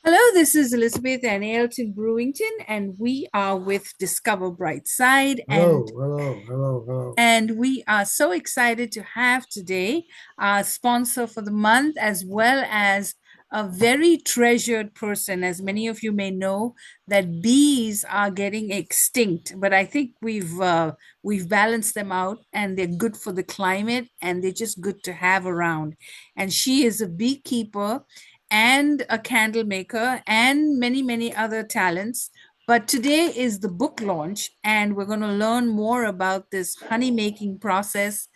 Hello, this is Elizabeth and Ailton Brewington, and we are with Discover Bright Side, and Hello, hello, hello, hello. and we are so excited to have today our sponsor for the month, as well as a very treasured person. As many of you may know, that bees are getting extinct, but I think we've balanced them out, and they're good for the climate, and they're just good to have around. And she is a beekeeper and a candle maker and many other talents. But today is the book launch, and we're going to learn more about this honey making process,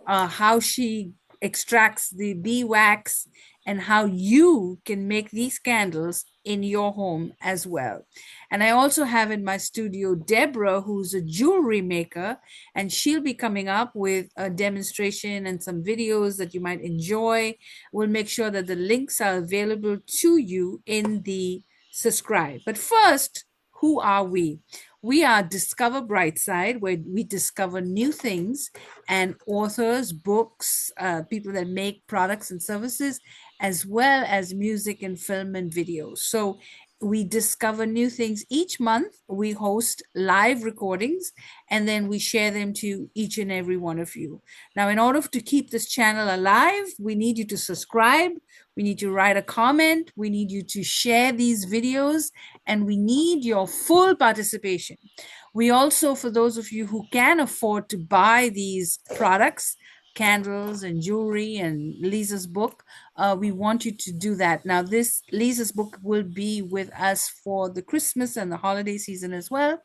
how she extracts the bee wax, and how you can make these candles in your home as well. And I also have in my studio Deborah, who's a jewelry maker, and she'll be coming up with a demonstration and some videos that you might enjoy. We'll make sure that the links are available to you in the subscribe. But first, who are we? We are Discover Brightside, where we discover new things and authors, books, people that make products and services, as well as music and film and videos. So we discover new things each month. We host live recordings and then we share them to each and every one of you. Now, in order to keep this channel alive, we need you to subscribe. We need you to write a comment. We need you to share these videos, and we need your full participation. We also, for those of you who can afford to buy these products, candles and jewelry and Lisa's book, we want you to do that. Now, this Lisa's book will be with us for the Christmas and the holiday season as well.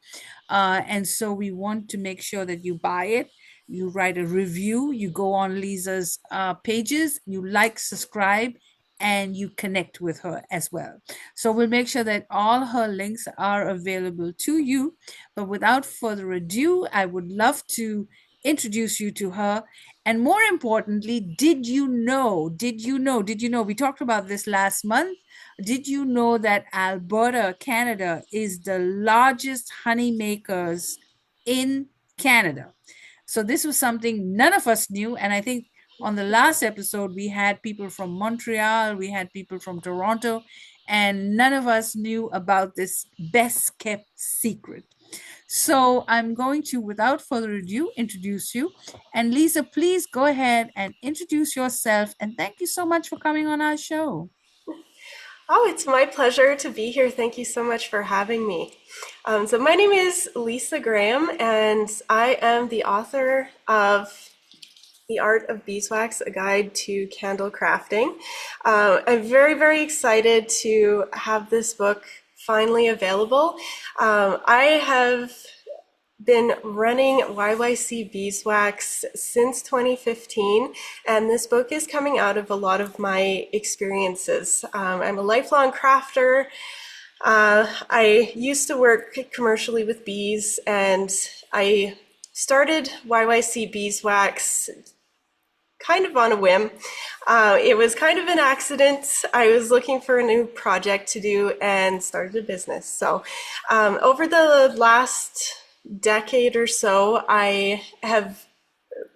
And so we want to make sure that you buy it. You write a review, you go on Lisa's pages, you like, subscribe, and you connect with her as well. So we'll make sure that all her links are available to you. But without further ado, I would love to introduce you to her. And more importantly, did you know, we talked about this last month. Did you know that Alberta, Canada is the largest honey makers in Canada? So this was something none of us knew. And I think on the last episode, we had people from Montreal, we had people from Toronto, and none of us knew about this best kept secret. So I'm going to, without further ado, introduce you. And Lisa, please go ahead and introduce yourself. And thank you so much for coming on our show. Oh, it's my pleasure to be here. Thank you so much for having me. So my name is Lisa Graham, and I am the author of The Art of Beeswax, A Guide to Candle Crafting. I'm very excited to have this book finally available. I have been running YYC Beeswax since 2015, and this book is coming out of a lot of my experiences. I'm a lifelong crafter. I used to work commercially with bees, and I started YYC Beeswax kind of on a whim. It was kind of an accident. I was looking for a new project to do and started a business. So over the last decade or so, I have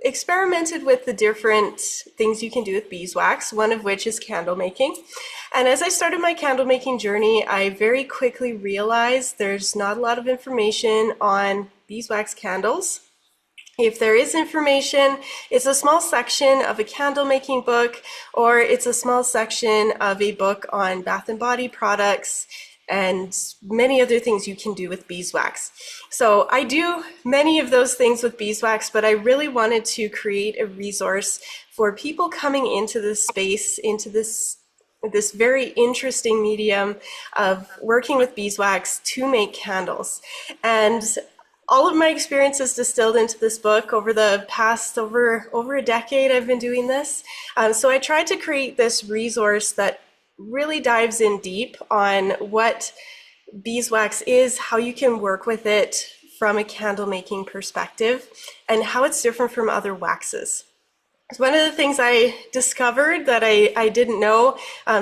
experimented with the different things you can do with beeswax, one of which is candle making. And as I started my candle making journey, I very quickly realized there's not a lot of information on beeswax candles. If there is information, it's a small section of a candle making book, or it's a small section of a book on bath and body products and many other things you can do with beeswax. So I do many of those things with beeswax, but I really wanted to create a resource for people coming into this space, into this very interesting medium of working with beeswax to make candles. And all of my experiences distilled into this book over the past over a decade I've been doing this. So I tried to create this resource that really dives in deep on what beeswax is, how you can work with it from a candle making perspective, and how it's different from other waxes. One of the things I discovered that I didn't know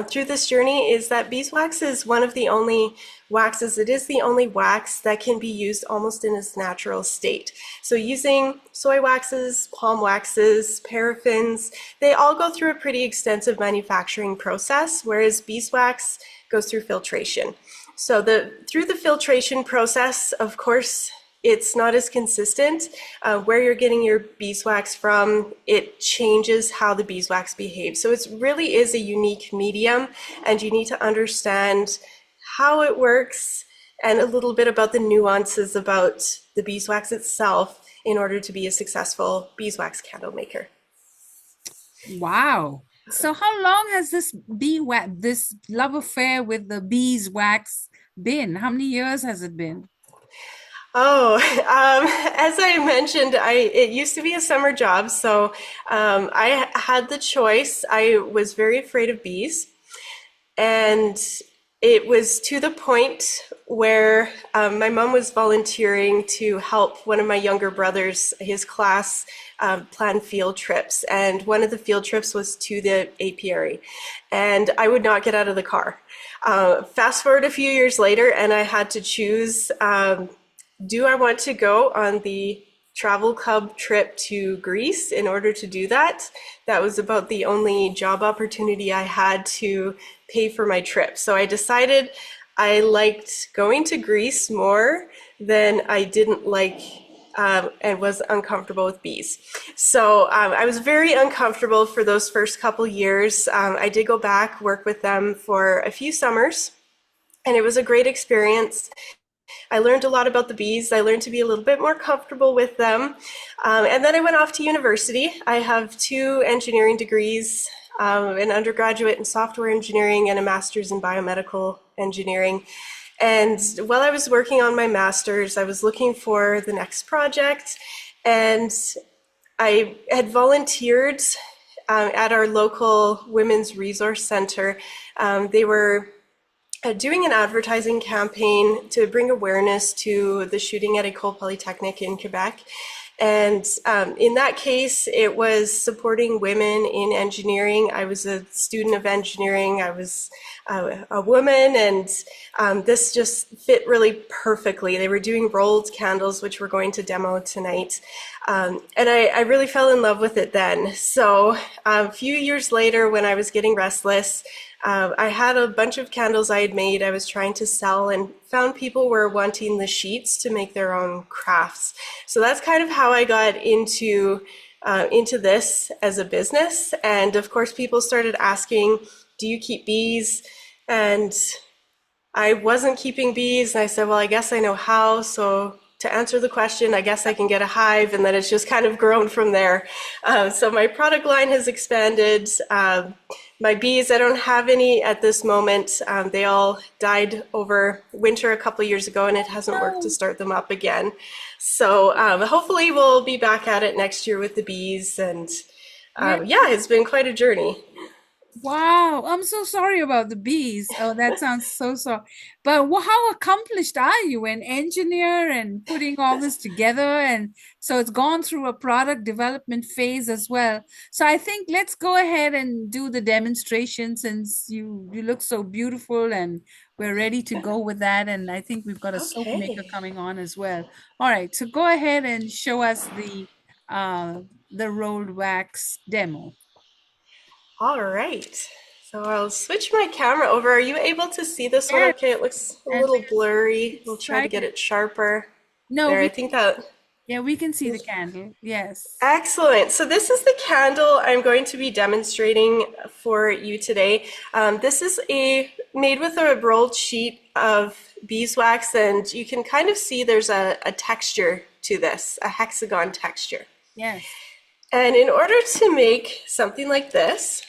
through this journey is that beeswax is one of the only waxes, it is the only wax that can be used almost in its natural state. So using soy waxes, palm waxes, paraffins, they all go through a pretty extensive manufacturing process, whereas beeswax goes through filtration. So through the filtration process, of course, it's not as consistent. Where you're getting your beeswax from, it changes how the beeswax behaves. So it really is a unique medium, and you need to understand how it works and a little bit about the nuances about the beeswax itself in order to be a successful beeswax candle maker. Wow. So how long has this love affair with the beeswax been? How many years has it been? Oh, as I mentioned, it used to be a summer job, so I had the choice. I was very afraid of bees, and it was to the point where my mom was volunteering to help one of my younger brothers, his class, plan field trips. And one of the field trips was to the apiary. And I would not get out of the car. Fast forward a few years later, and I had to choose, do I want to go on the travel club trip to Greece in order to do that? That was about the only job opportunity I had to pay for my trip. So I decided I liked going to Greece more than I didn't like and was uncomfortable with bees. So I was very uncomfortable for those first couple years. I did go back, work with them for a few summers, and it was a great experience. I learned a lot about the bees. I learned to be a little bit more comfortable with them. And then I went off to university. I have two engineering degrees, an undergraduate in software engineering and a master's in biomedical engineering. And while I was working on my master's, I was looking for the next project, and I had volunteered at our local women's resource center. They were doing an advertising campaign to bring awareness to the shooting at École Polytechnique in Quebec. And in that case, it was supporting women in engineering. I was a student of engineering. I was a woman, and this just fit really perfectly. They were doing rolled candles, which we're going to demo tonight. And I really fell in love with it then. So a few years later, when I was getting restless, I had a bunch of candles I had made I was trying to sell, and found people were wanting the sheets to make their own crafts. So that's kind of how I got into this as a business. And of course, people started asking, do you keep bees? And I wasn't keeping bees, and I said, well, I guess I know how. So to answer the question, I guess I can get a hive, and then it's just kind of grown from there. So my product line has expanded. My bees, I don't have any at this moment. They all died over winter a couple years ago, and it hasn't worked to Oh, start them up again. So hopefully we'll be back at it next year with the bees. And yeah. yeah, it's been quite a journey. Wow, I'm so sorry about the bees. Oh, that sounds so sorry. But how accomplished are you, an engineer and putting all this together? And so it's gone through a product development phase as well. So I think let's go ahead and do the demonstration, since you look so beautiful and we're ready to go with that. And I think we've got a soap maker Okay. coming on as well. All right, so go ahead and show us uh the rolled wax demo. All right. So I'll switch my camera over. Are you able to see this one Yes, okay? It looks a and little we're blurry. We'll try to get excited. it sharper. No, There, I think that yeah, we can see the is candle. Yes. excellent. So this is the candle I'm going to be demonstrating for you today. This is made with a rolled sheet of beeswax, and you can kind of see there's a texture to this, a hexagon texture. Yes. And in order to make something like this,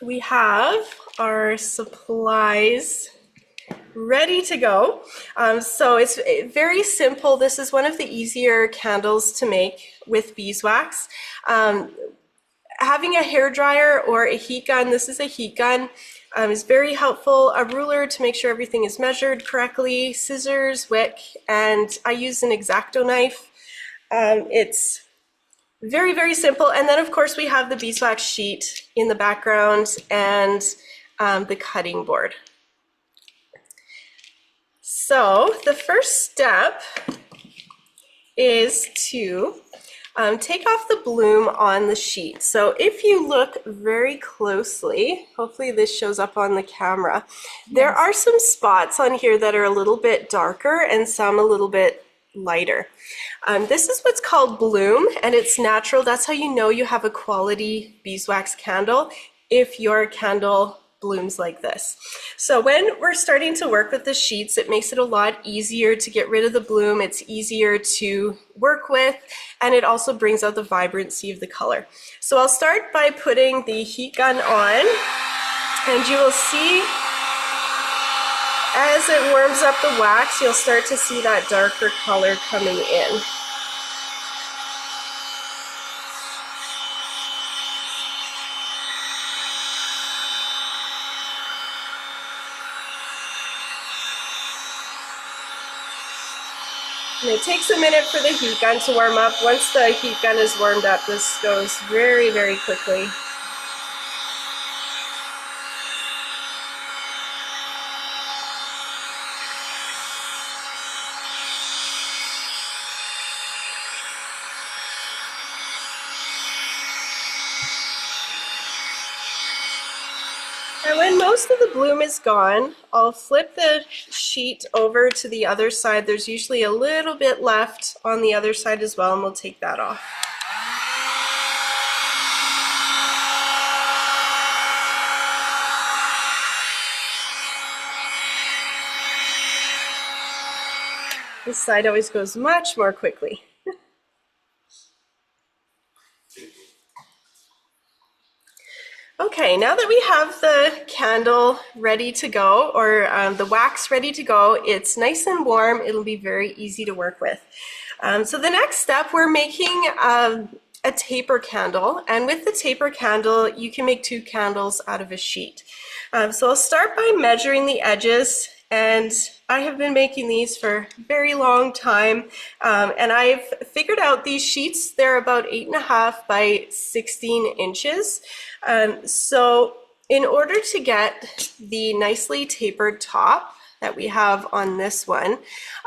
we have our supplies ready to go. So it's very simple. This is one of the easier candles to make with beeswax. Having a hair dryer or a heat gun, this is a heat gun, is very helpful. A ruler to make sure everything is measured correctly, scissors, wick, and I use an X-Acto knife. It's Very, very simple. And then of course we have the beeswax sheet in the background and the cutting board. So the first step is to take off the bloom on the sheet. So if you look very closely, hopefully this shows up on the camera, there are some spots on here that are a little bit darker and some a little bit lighter. This is what's called bloom, and it's natural. That's how you know you have a quality beeswax candle, if your candle blooms like this. So when we're starting to work with the sheets, it makes it a lot easier to get rid of the bloom. It's easier to work with, and it also brings out the vibrancy of the color. So I'll start by putting the heat gun on, and you will see as it warms up the wax, you'll start to see that darker color coming in. And it takes a minute for the heat gun to warm up. Once the heat gun is warmed up, this goes very, very quickly. And when most of the bloom is gone, I'll flip the sheet over to the other side. There's usually a little bit left on the other side as well, and we'll take that off. This side always goes much more quickly. Okay, now that we have the candle ready to go, or the wax ready to go, it's nice and warm. It'll be very easy to work with. So the next step, we're making a taper candle, and with the taper candle, you can make 2 candles out of a sheet. So I'll start by measuring the edges, and I have been making these for a very long time, and I've figured out these sheets, they're about 8.5 by 16 inches. So in order to get the nicely tapered top that we have on this one,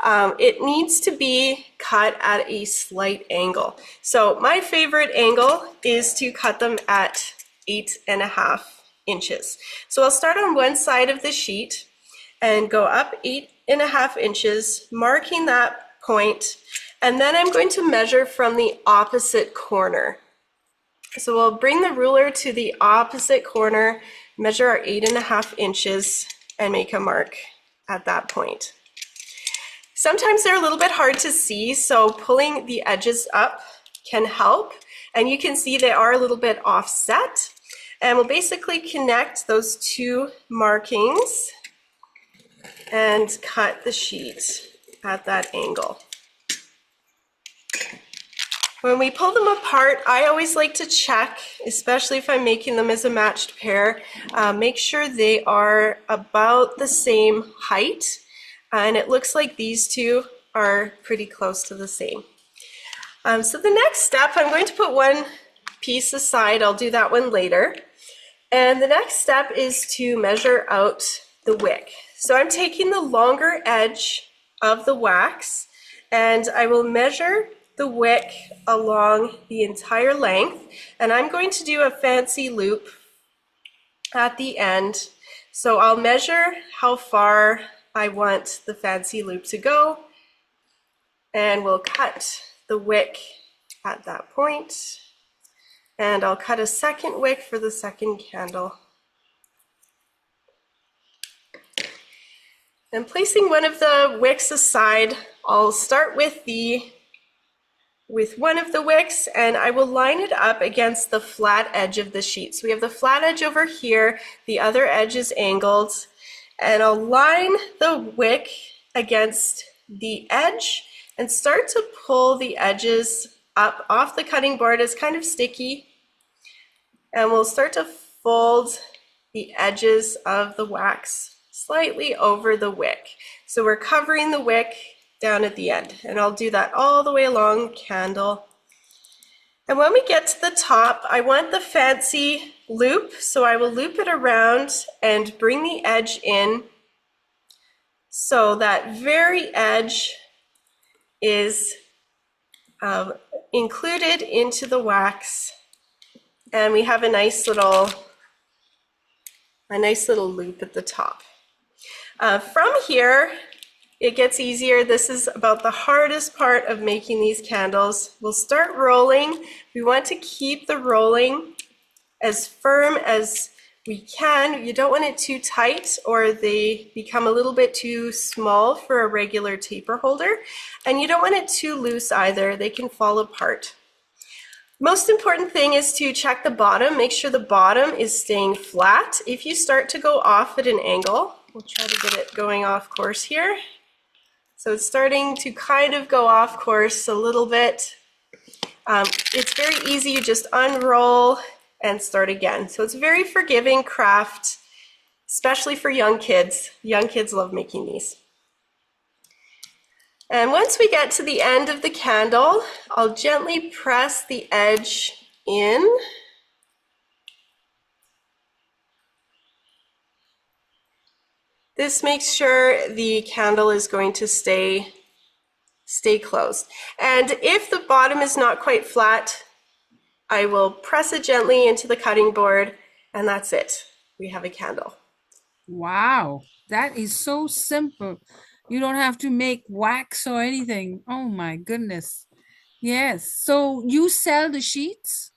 it needs to be cut at a slight angle. So my favorite angle is to cut them at 8.5 inches. So I'll start on one side of the sheet and go up 8.5 inches, marking that point, and then I'm going to measure from the opposite corner. So we'll bring the ruler to the opposite corner, measure our 8.5 inches, and make a mark at that point. Sometimes they're a little bit hard to see, so pulling the edges up can help, and you can see they are a little bit offset, and we'll basically connect those 2 markings and cut the sheet at that angle. When we pull them apart, I always like to check, especially if I'm making them as a matched pair, make sure they are about the same height, and it looks like these 2 are pretty close to the same. So the next step, I'm going to put one piece aside. I'll do that one later. And the next step is to measure out the wick. So I'm taking the longer edge of the wax, and I will measure the wick along the entire length, and I'm going to do a fancy loop at the end. So I'll measure how far I want the fancy loop to go, and we'll cut the wick at that point, and I'll cut a second wick for the second candle. And placing one of the wicks aside, I'll start with one of the wicks, and I will line it up against the flat edge of the sheet. So we have the flat edge over here, the other edge is angled, and I'll line the wick against the edge and start to pull the edges up off the cutting board. It's kind of sticky, and we'll start to fold the edges of the wax slightly over the wick. So we're covering the wick down at the end, and I'll do that all the way along the candle. And when we get to the top, I want the fancy loop, so I will loop it around and bring the edge in so that very edge is included into the wax, and we have a nice little loop at the top. From here, it gets easier. This is about the hardest part of making these candles. We'll start rolling. We want to keep the rolling as firm as we can. You don't want it too tight or they become a little bit too small for a regular taper holder. And you don't want it too loose either. They can fall apart. Most important thing is to check the bottom. Make sure the bottom is staying flat. If you start to go off at an angle, we'll try to get it going off course here. So it's starting to kind of go off course a little bit. It's very easy. You just unroll and start again. So it's a very forgiving craft, especially for young kids. Young kids love making these. And once we get to the end of the candle, I'll gently press the edge in. This makes sure the candle is going to stay closed. And if the bottom is not quite flat, I will press it gently into the cutting board, and that's it. We have a candle. Wow, that is so simple. You don't have to make wax or anything. Oh my goodness. Yes. So you sell the sheets?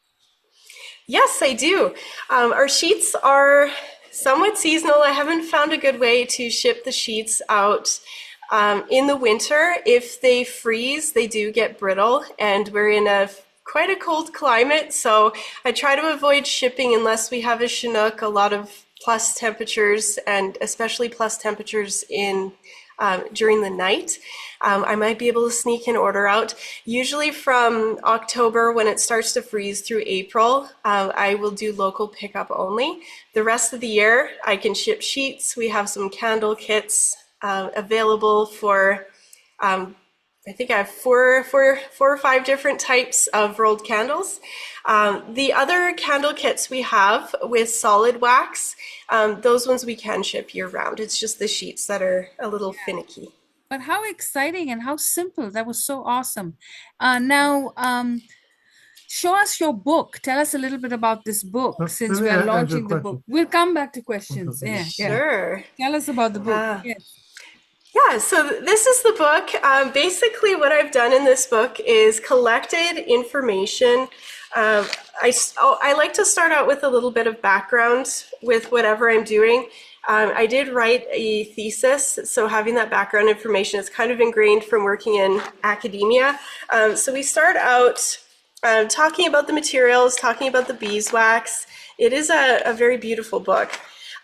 Yes, I do. Our sheets are somewhat seasonal. I haven't found a good way to ship the sheets out in the winter. If they freeze, they do get brittle, and we're in quite a cold climate, so I try to avoid shipping unless we have a Chinook, a lot of plus temperatures, and especially plus temperatures in during the night. I might be able to sneak an order out. Usually from October, when it starts to freeze, through April, I will do local pickup only. The rest of the year, I can ship sheets. We have some candle kits available for, I think I have four or five different types of rolled candles. The other candle kits we have with solid wax, those ones we can ship year round. It's just the sheets that are a little finicky. But how exciting and how simple. That was so awesome. Now, show us your book. Tell us a little bit about this book since we are launching the book. We'll come back to questions. Yeah, Sure. Tell us about the book. Yes. Yeah, so this is the book. Basically, what I've done in this book is collected information. I like to start out with a little bit of background with whatever I'm doing. I did write a thesis, so having that background information is kind of ingrained from working in academia. So we start out talking about the materials, talking about the beeswax. It is a very beautiful book.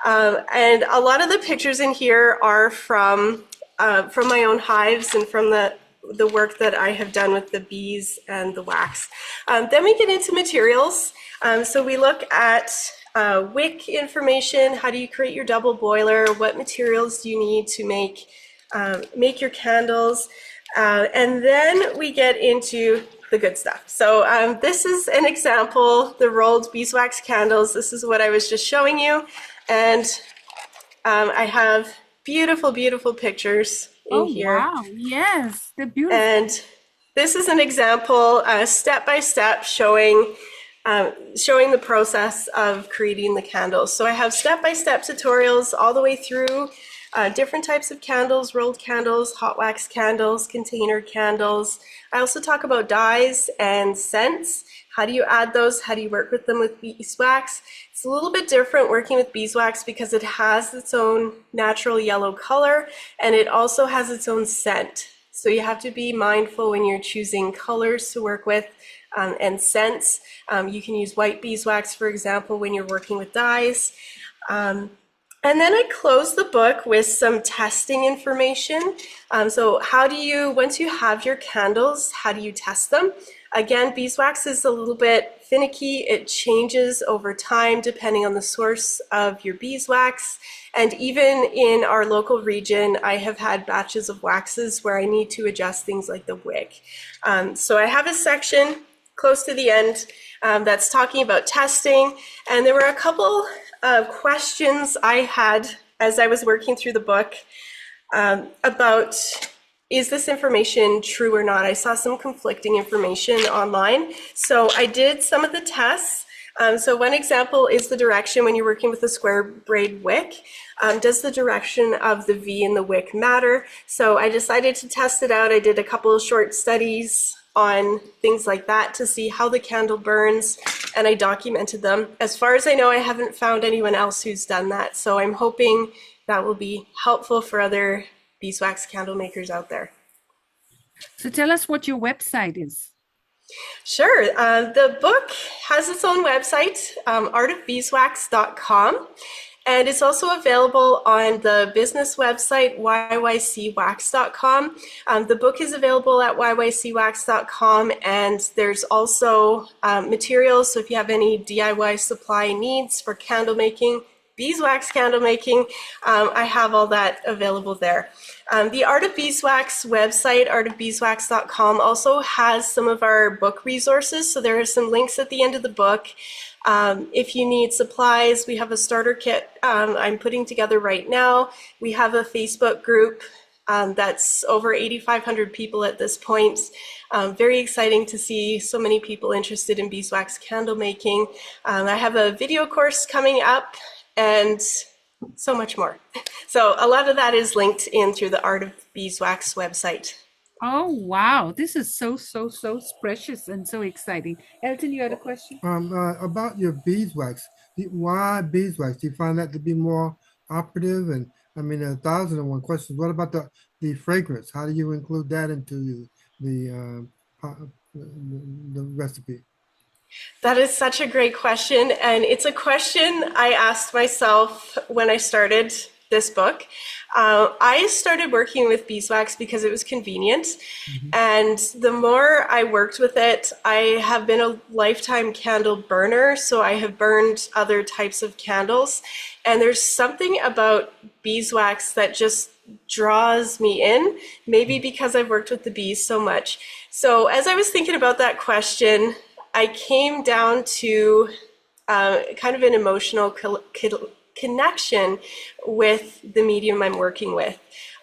And a lot of the pictures in here are from my own hives and from the work that I have done with the bees and the wax. Then we get into materials. So we look at wick information. How do you create your double boiler? What materials do you need to make your candles? And then we get into the good stuff. So this is an example, the rolled beeswax candles. This is what I was just showing you. And I have beautiful, beautiful pictures in here. Wow, yes, they're beautiful. And this is an example, step by step, showing the process of creating the candles. So I have step-by-step tutorials all the way through different types of candles, rolled candles, hot wax candles, container candles. I also talk about dyes and scents. How do you add those? How do you work with them with beeswax? It's a little bit different working with beeswax because it has its own natural yellow color and it also has its own scent. So you have to be mindful when you're choosing colors to work with and scents. You can use white beeswax, for example, when you're working with dyes. And then I close the book with some testing information. So once you have your candles, how do you test them? Again, beeswax is a little bit finicky. It changes over time depending on the source of your beeswax. And even in our local region, I have had batches of waxes where I need to adjust things like the wick. So I have a section close to the end, that's talking about testing. And there were a couple of questions I had as I was working through the book about, is this information true or not? I saw some conflicting information online. So I did some of the tests. So one example is the direction when you're working with a square braid wick. Does the direction of the V in the wick matter? So I decided to test it out. I did a couple of short studies on things like that to see how the candle burns, and I documented them. As far as I know, I haven't found anyone else who's done that. So I'm hoping that will be helpful for other beeswax candle makers out there. So tell us what your website is. Sure. The book has its own website, artofbeeswax.com, and it's also available on the business website, YYCwax.com. The book is available at YYCwax.com, and there's also materials. So if you have any DIY supply needs for candle making, beeswax candle making, I have all that available there. The Art of Beeswax website, artofbeeswax.com, also has some of our book resources. So there are some links at the end of the book. If you need supplies, we have a starter kit I'm putting together right now. We have a Facebook group that's over 8,500 people at this point. Very exciting to see so many people interested in beeswax candle making. I have a video course coming up, and so much more. So a lot of that is linked in through the Art of Beeswax website. Oh, wow. This is so precious and so exciting. Elton, you had a question? About your beeswax, why beeswax? Do you find that to be more operative? And I mean, 1,001 questions. What about the fragrance? How do you include that into the recipe? That is such a great question. And it's a question I asked myself when I started this book. I started working with beeswax because it was convenient. And the more I worked with it, I have been a lifetime candle burner. So I have burned other types of candles. And there's something about beeswax that just draws me in, maybe because I've worked with the bees so much. So as I was thinking about that question, I came down to kind of an emotional connection with the medium I'm working with.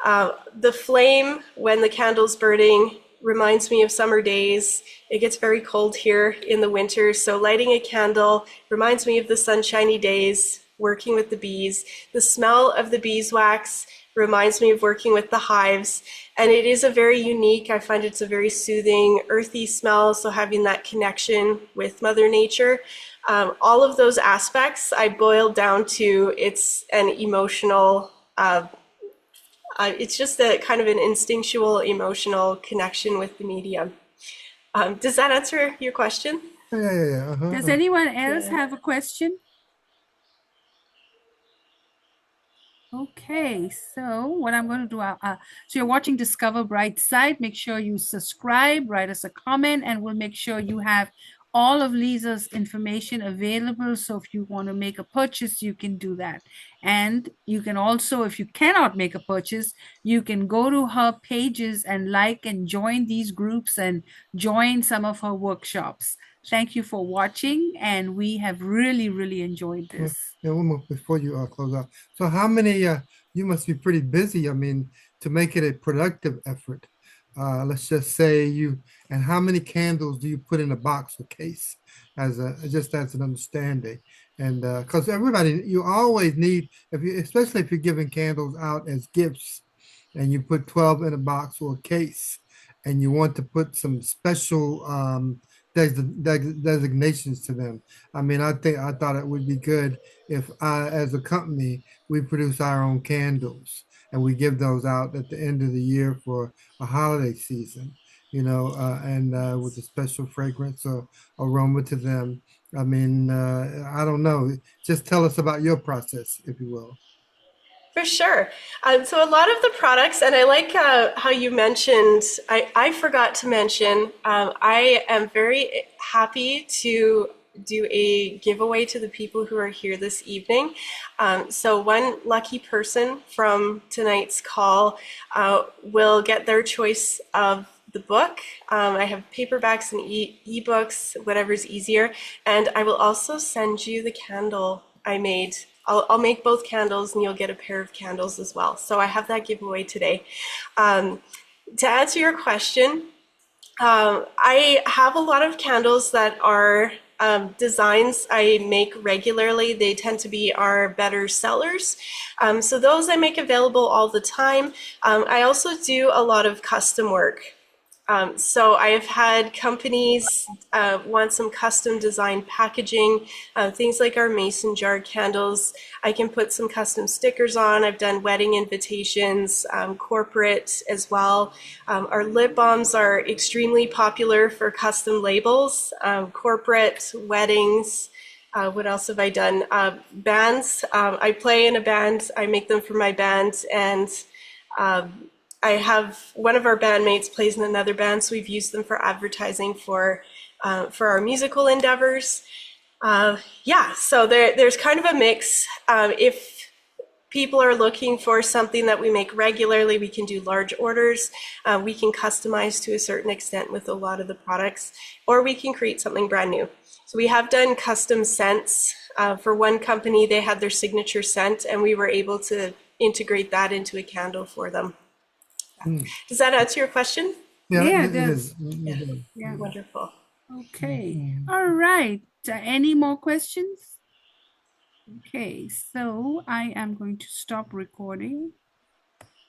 The flame, when the candle's burning, reminds me of summer days. It gets very cold here in the winter, so lighting a candle reminds me of the sunshiny days, working with the bees. The smell of the beeswax reminds me of working with the hives, and it is a very unique, I find it's a very soothing, earthy smell, so having that connection with Mother Nature. All of those aspects I boiled down to it's an emotional, it's just a kind of an instinctual emotional connection with the medium. Does that answer your question? Yeah. Does anyone else have a question? Okay, so what I'm going to do, so you're watching Discover Bright Side. Make sure you subscribe, write us a comment, and we'll make sure you have all of Lisa's information available. So if you want to make a purchase, you can do that. And you can also, if you cannot make a purchase, you can go to her pages and like and join these groups and join some of her workshops. Thank you for watching, and we have really enjoyed this. Yeah, one more before you close out. So how many, you must be pretty busy, I mean, to make it a productive effort. Let's just say and how many candles do you put in a box or case just as an understanding? And because everybody, you always need, especially if you're giving candles out as gifts and you put 12 in a box or a case and you want to put some special designations to them. I mean, I thought it would be good if as a company, we produce our own candles and we give those out at the end of the year for a holiday season, and with a special fragrance or aroma to them. I mean, I don't know. Just tell us about your process, if you will. For sure. So a lot of the products, and I like how you mentioned, I forgot to mention, I am very happy to do a giveaway to the people who are here this evening. So one lucky person from tonight's call will get their choice of the book. I have paperbacks and ebooks, whatever's easier. And I will also send you the candle I made. I'll make both candles and you'll get a pair of candles as well. So I have that giveaway today. To answer your question, I have a lot of candles that are designs I make regularly. They tend to be our better sellers. So those I make available all the time. I also do a lot of custom work. So I've had companies want some custom designed packaging, things like our mason jar candles. I can put some custom stickers on. I've done wedding invitations, corporate as well. Our lip balms are extremely popular for custom labels, corporate, weddings. What else have I done? Bands. I play in a band. I make them for my band, and I have one of our bandmates plays in another band, so we've used them for advertising for our musical endeavors. Yeah, so there's kind of a mix. If people are looking for something that we make regularly, we can do large orders. We can customize to a certain extent with a lot of the products, or we can create something brand new. So we have done custom scents. For one company, they had their signature scent, and we were able to integrate that into a candle for them. Does that answer your question? Yeah, Yeah, it is. Yeah. Yeah. Wonderful. Okay. All right. Any more questions? Okay, so I am going to stop recording.